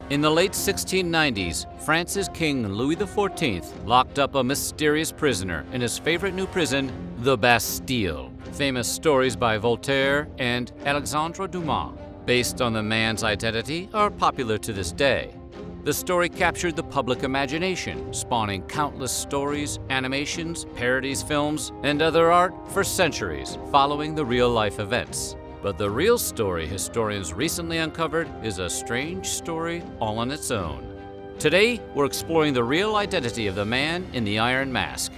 In the late 1690s, France's King Louis XIV locked up a mysterious prisoner in his favorite new prison, the Bastille. Famous stories by Voltaire and Alexandre Dumas, based on the man's identity, are popular to this day. The story captured the public imagination, spawning countless stories, animations, parodies, films, and other art for centuries, following the real-life events. But the real story historians recently uncovered is a strange story all on its own. Today, we're exploring the real identity of the man in the Iron Mask.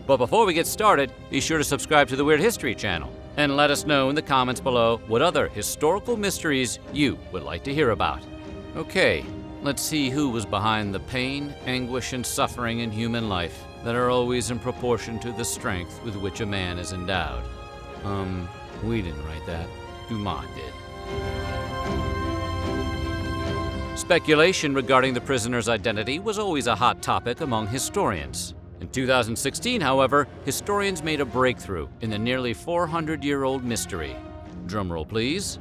But before we get started, be sure to subscribe to the Weird History channel and let us know in the comments below what other historical mysteries you would like to hear about. Okay, let's see who was behind the pain, anguish, and suffering in human life that are always in proportion to the strength with which a man is endowed. We didn't write that. Dumas did. Speculation regarding the prisoner's identity was always a hot topic among historians. In 2016, however, historians made a breakthrough in the nearly 400-year-old mystery. Drumroll, please.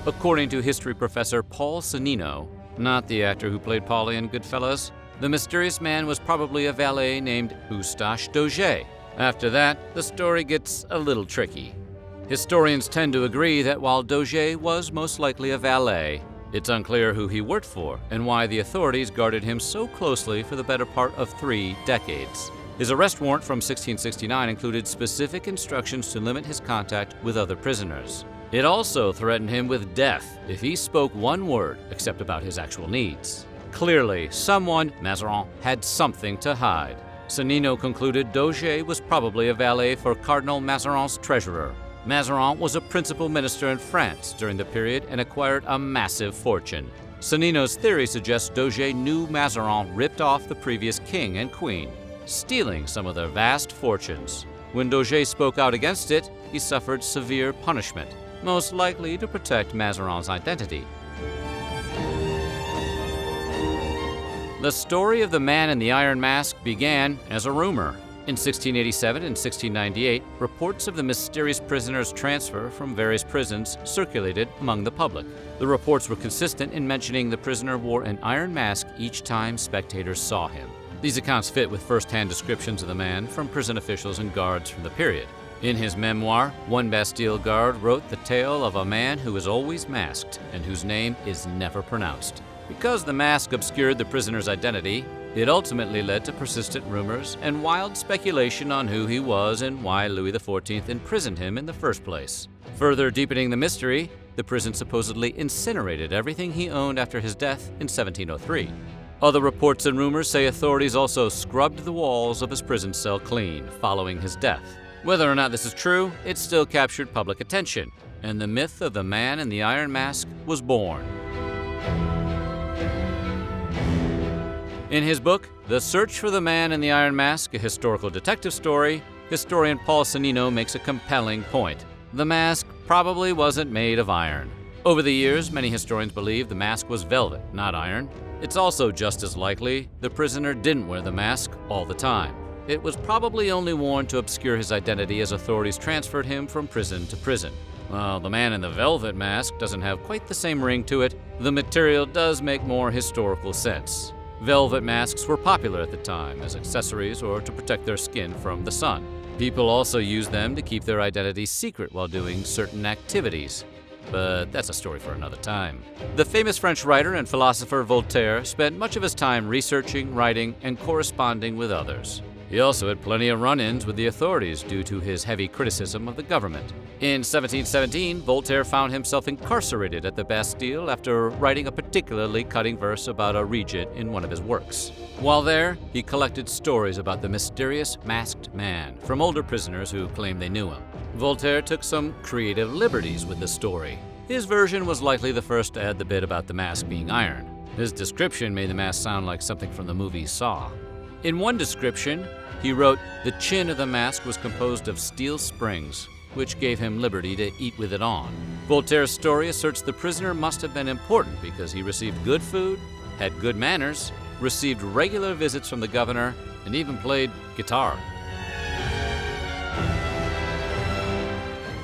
According to history professor Paul Sonino, not the actor who played Paulie in Goodfellas, the mysterious man was probably a valet named Eustache Dauger. After that, the story gets a little tricky. Historians tend to agree that while Dauger was most likely a valet, it's unclear who he worked for and why the authorities guarded him so closely for the better part of 3 decades. His arrest warrant from 1669 included specific instructions to limit his contact with other prisoners. It also threatened him with death if he spoke one word except about his actual needs. Clearly, someone, Mazarin, had something to hide. Sonino concluded Dauger was probably a valet for Cardinal Mazarin's treasurer. Mazarin was a principal minister in France during the period and acquired a massive fortune. Sonino's theory suggests Dauger knew Mazarin ripped off the previous king and queen, stealing some of their vast fortunes. When Dauger spoke out against it, he suffered severe punishment, most likely to protect Mazarin's identity. The story of the man in the Iron Mask began as a rumor. In 1687 and 1698, reports of the mysterious prisoner's transfer from various prisons circulated among the public. The reports were consistent in mentioning the prisoner wore an iron mask each time spectators saw him. These accounts fit with first-hand descriptions of the man from prison officials and guards from the period. In his memoir, one Bastille guard wrote the tale of a man who is always masked and whose name is never pronounced. Because the mask obscured the prisoner's identity, it ultimately led to persistent rumors and wild speculation on who he was and why Louis XIV imprisoned him in the first place. Further deepening the mystery, the prison supposedly incinerated everything he owned after his death in 1703. Other reports and rumors say authorities also scrubbed the walls of his prison cell clean following his death. Whether or not this is true, it still captured public attention, and the myth of the man in the Iron Mask was born. In his book, The Search for the Man in the Iron Mask, a historical detective story, historian Paul Sonino makes a compelling point. The mask probably wasn't made of iron. Over the years, many historians believe the mask was velvet, not iron. It's also just as likely the prisoner didn't wear the mask all the time. It was probably only worn to obscure his identity as authorities transferred him from prison to prison. While the man in the velvet mask doesn't have quite the same ring to it, the material does make more historical sense. Velvet masks were popular at the time as accessories or to protect their skin from the sun. People also used them to keep their identities secret while doing certain activities. But that's a story for another time. The famous French writer and philosopher Voltaire spent much of his time researching, writing, and corresponding with others. He also had plenty of run-ins with the authorities due to his heavy criticism of the government. In 1717, Voltaire found himself incarcerated at the Bastille after writing a particularly cutting verse about a regent in one of his works. While there, he collected stories about the mysterious masked man from older prisoners who claimed they knew him. Voltaire took some creative liberties with the story. His version was likely the first to add the bit about the mask being iron. His description made the mask sound like something from the movie Saw. In one description, he wrote, "The chin of the mask was composed of steel springs, which gave him liberty to eat with it on." Voltaire's story asserts the prisoner must have been important because he received good food, had good manners, received regular visits from the governor, and even played guitar.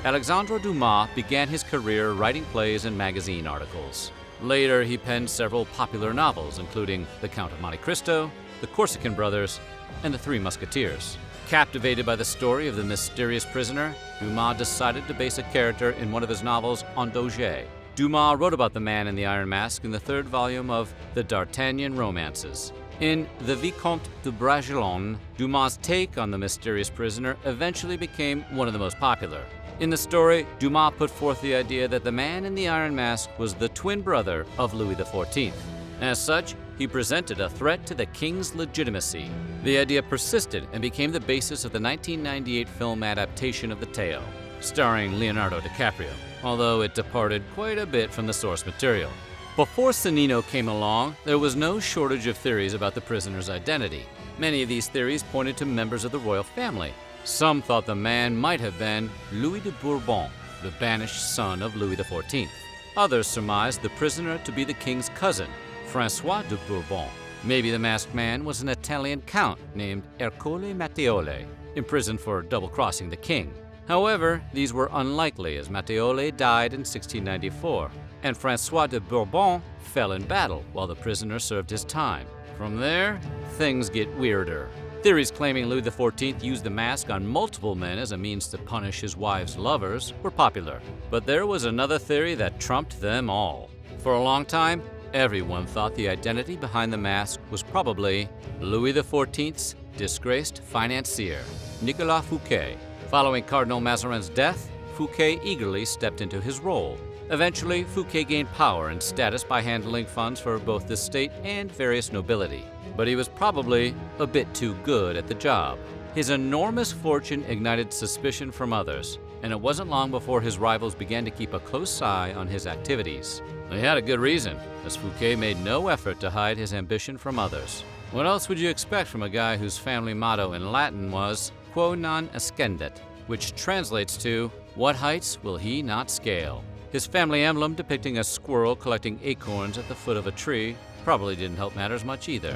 Alexandre Dumas began his career writing plays and magazine articles. Later, he penned several popular novels, including The Count of Monte Cristo, The Corsican Brothers, and The Three Musketeers. Captivated by the story of the mysterious prisoner, Dumas decided to base a character in one of his novels on Dauger. Dumas wrote about the Man in the Iron Mask in the third volume of the D'Artagnan Romances. In The Vicomte de Bragelonne, Dumas' take on the mysterious prisoner eventually became one of the most popular. In the story, Dumas put forth the idea that the Man in the Iron Mask was the twin brother of Louis XIV. As such, he presented a threat to the king's legitimacy. The idea persisted and became the basis of the 1998 film adaptation of the tale, starring Leonardo DiCaprio, although it departed quite a bit from the source material. Before Sonnino came along, there was no shortage of theories about the prisoner's identity. Many of these theories pointed to members of the royal family. Some thought the man might have been Louis de Bourbon, the banished son of Louis XIV. Others surmised the prisoner to be the king's cousin, François de Bourbon. Maybe the masked man was an Italian count named Ercole Mattioli, imprisoned for double-crossing the king. However, these were unlikely as Mattioli died in 1694, and François de Bourbon fell in battle while the prisoner served his time. From there, things get weirder. Theories claiming Louis XIV used the mask on multiple men as a means to punish his wife's lovers were popular, but there was another theory that trumped them all. For a long time, everyone thought the identity behind the mask was probably Louis XIV's disgraced financier, Nicolas Fouquet. Following Cardinal Mazarin's death, Fouquet eagerly stepped into his role. Eventually, Fouquet gained power and status by handling funds for both the state and various nobility. But he was probably a bit too good at the job. His enormous fortune ignited suspicion from others, and it wasn't long before his rivals began to keep a close eye on his activities. They had a good reason, as Fouquet made no effort to hide his ambition from others. What else would you expect from a guy whose family motto in Latin was Quo non ascendet, which translates to, what heights will he not scale? His family emblem depicting a squirrel collecting acorns at the foot of a tree probably didn't help matters much either.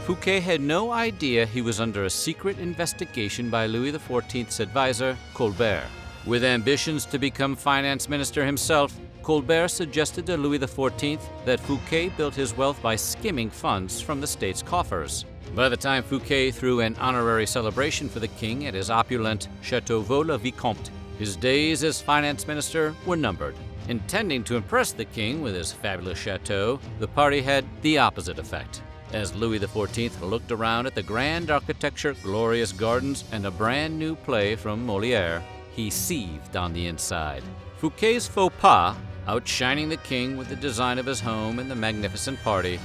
Fouquet had no idea he was under a secret investigation by Louis XIV's advisor, Colbert. With ambitions to become finance minister himself, Colbert suggested to Louis XIV that Fouquet built his wealth by skimming funds from the state's coffers. By the time Fouquet threw an honorary celebration for the king at his opulent Château Vaux-le-Vicomte, his days as finance minister were numbered. Intending to impress the king with his fabulous chateau, the party had the opposite effect. As Louis XIV looked around at the grand architecture, glorious gardens, and a brand new play from Molière, he seethed on the inside. Fouquet's faux pas, outshining the king with the design of his home and the magnificent party,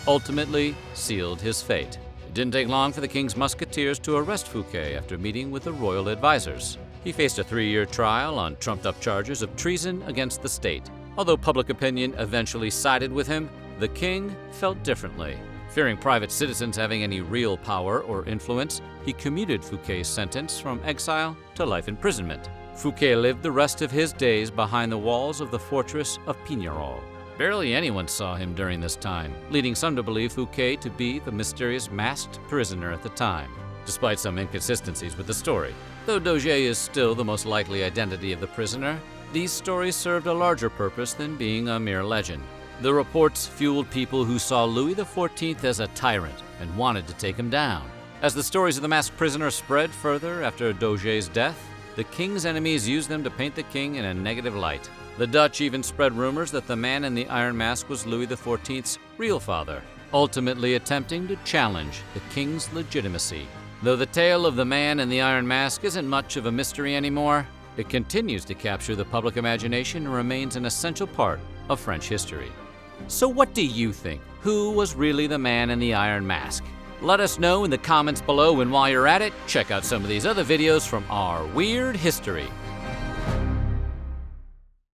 ultimately sealed his fate. It didn't take long for the king's musketeers to arrest Fouquet after meeting with the royal advisors. He faced a 3-year trial on trumped-up charges of treason against the state. Although public opinion eventually sided with him, the king felt differently. Fearing private citizens having any real power or influence, he commuted Fouquet's sentence from exile to life imprisonment. Fouquet lived the rest of his days behind the walls of the fortress of Pignerol. Barely anyone saw him during this time, leading some to believe Fouquet to be the mysterious masked prisoner at the time, despite some inconsistencies with the story. Though Dauger is still the most likely identity of the prisoner, these stories served a larger purpose than being a mere legend. The reports fueled people who saw Louis XIV as a tyrant and wanted to take him down. As the stories of the masked prisoner spread further after Dauger's death, the king's enemies used them to paint the king in a negative light. The Dutch even spread rumors that the man in the Iron Mask was Louis XIV's real father, ultimately attempting to challenge the king's legitimacy. Though the tale of the man in the Iron Mask isn't much of a mystery anymore, it continues to capture the public imagination and remains an essential part of French history. So what do you think? Who was really the man in the Iron Mask? Let us know in the comments below, and while you're at it, check out some of these other videos from our weird history.